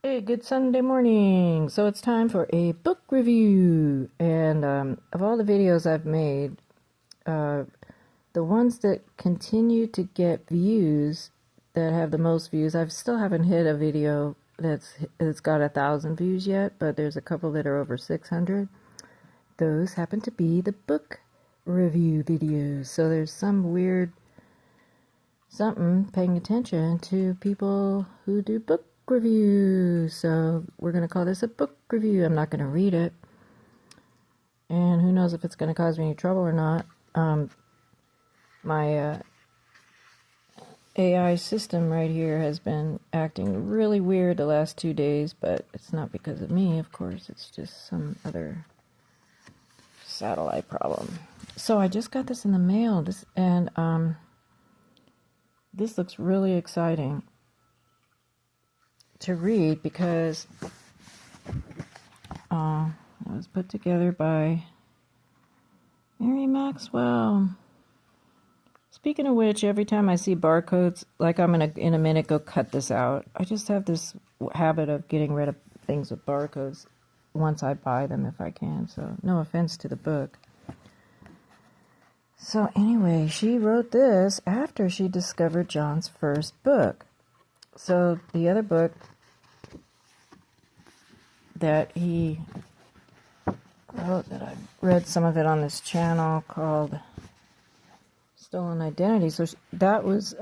Hey, good Sunday morning. So it's time for a book review. And of all the videos I've made, uh, the ones that continue to get views, that have the most views, I still haven't hit a video that's got 1,000 views yet, but there's a couple that are over 600. Those happen to be the book review videos. So there's some weird something paying attention to people who do book reviews. So we're going to call this a book review. I'm not going to read it. And who knows if it's going to cause me any trouble or not. My AI system right here has been acting really weird the last 2 days, but it's not because of me, of course. It's just some other satellite problem. So I just got this in the mail. This looks really exciting to read because it was put together by Mary Maxwell. Speaking of which, every time I see barcodes, like I'm gonna in a minute go cut this out. I just have this habit of getting rid of things with barcodes once I buy them if I can. So no offense to the book. So anyway, she wrote this after she discovered John's first book. So the other book that he wrote, that I read some of it on this channel, called Stolen Identity. So that was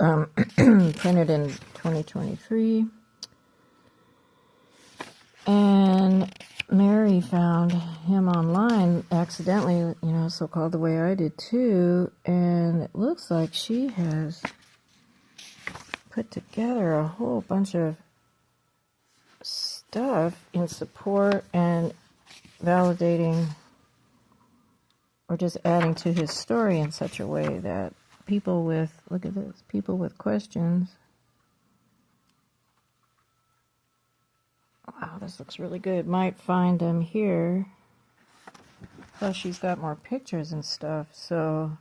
printed in 2023. And Mary found him online accidentally, so-called the way I did too. And it looks like she has put together a whole bunch of stuff in support and validating or just adding to his story in such a way that people with, look at this, people with questions. Wow, this looks really good. Might find them here. Plus she's got more pictures and stuff. So,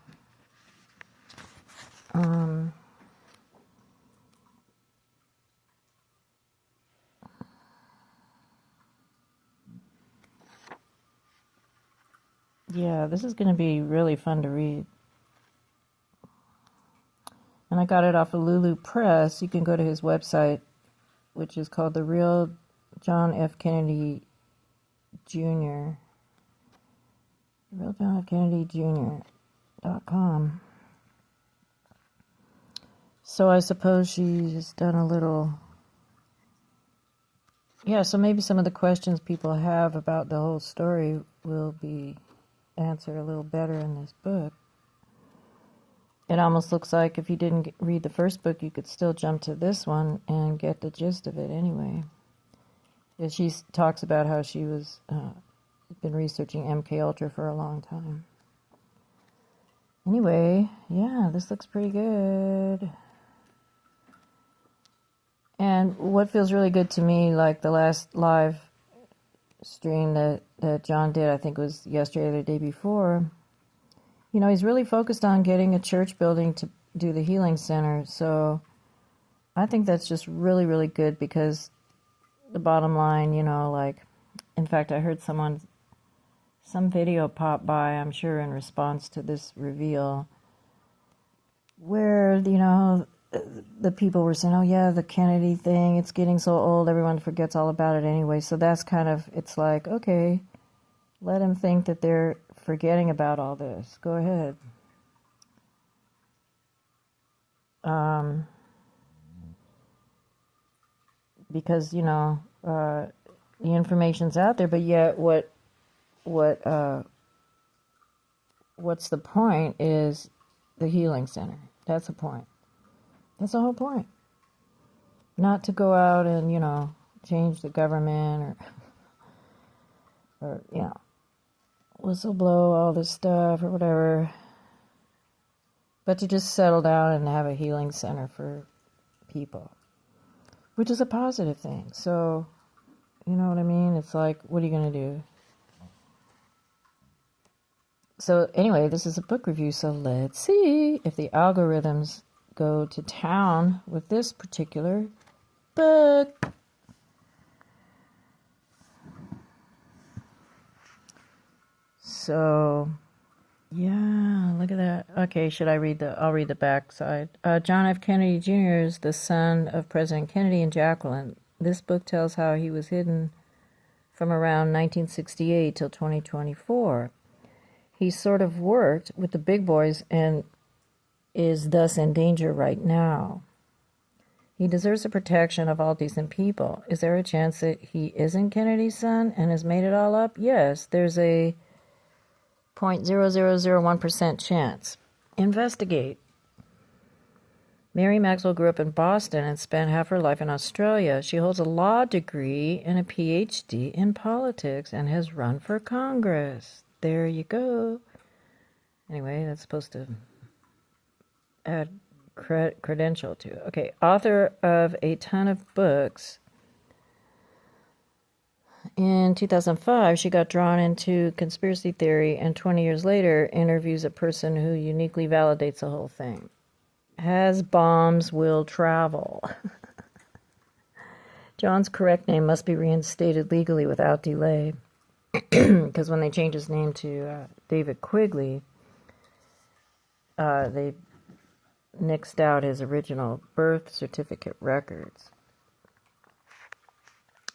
yeah, this is going to be really fun to read. And I got it off of Lulu Press. You can go to his website, which is called The Real John F. Kennedy Jr. Real John F. Kennedy Jr.com. So I suppose she's done a little... Yeah, so maybe some of the questions people have about the whole story will be answered a little better in this book. It almost looks like if you didn't read the first book, you could still jump to this one and get the gist of it anyway. She talks about how she was been researching MK Ultra for a long time. Anyway, yeah, this looks pretty good. And what feels really good to me, like the last live stream that John did, I think it was yesterday or the day before, he's really focused on getting a church building to do the healing center. So I think that's just really, really good because the bottom line, in fact, I heard some video pop by, I'm sure in response to this reveal, where, the people were saying, oh yeah, the Kennedy thing, it's getting so old, everyone forgets all about it anyway. So that's kind of, it's like, okay, let them think that they're forgetting about all this. Go ahead. Because, the information's out there, but yet what's the point is the healing center. That's the point. That's the whole point. Not to go out and, change the government or whistleblow all this stuff or whatever, but to just settle down and have a healing center for people, which is a positive thing. So, you know what I mean? It's like, what are you going to do? So anyway, this is a book review, so let's see if the algorithms go to town with this particular book. So, yeah, look at that. Okay, I'll read the back side. John F. Kennedy Jr. is the son of President Kennedy and Jacqueline. This book tells how he was hidden from around 1968 till 2024. He sort of worked with the big boys and is thus in danger right now. He deserves the protection of all decent people. Is there a chance that he isn't Kennedy's son and has made it all up? Yes, there's a 0.0001% chance. Investigate. Mary Maxwell grew up in Boston and spent half her life in Australia. She holds a law degree and a PhD in politics and has run for Congress. There you go. Anyway, that's supposed to add credential to. Okay, author of a ton of books. In 2005, she got drawn into conspiracy theory, and 20 years later, interviews a person who uniquely validates the whole thing. Has bombs will travel. John's correct name must be reinstated legally without delay, because when they changed his name to David Quigley, they nixed out his original birth certificate records.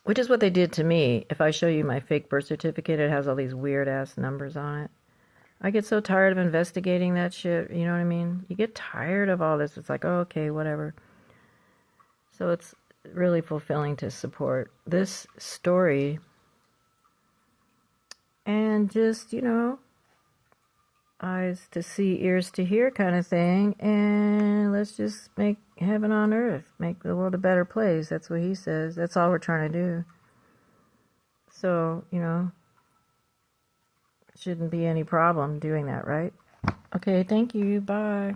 Which is what they did to me. If I show you my fake birth certificate, it has all these weird-ass numbers on it. I get so tired of investigating that shit, you know what I mean? You get tired of all this. It's like, oh, okay, whatever. So it's really fulfilling to support this story. And just, eyes to see, ears to hear kind of thing. And let's just make heaven on earth. Make the world a better place. That's what he says. That's all we're trying to do. So, shouldn't be any problem doing that, right? Okay, thank you. Bye.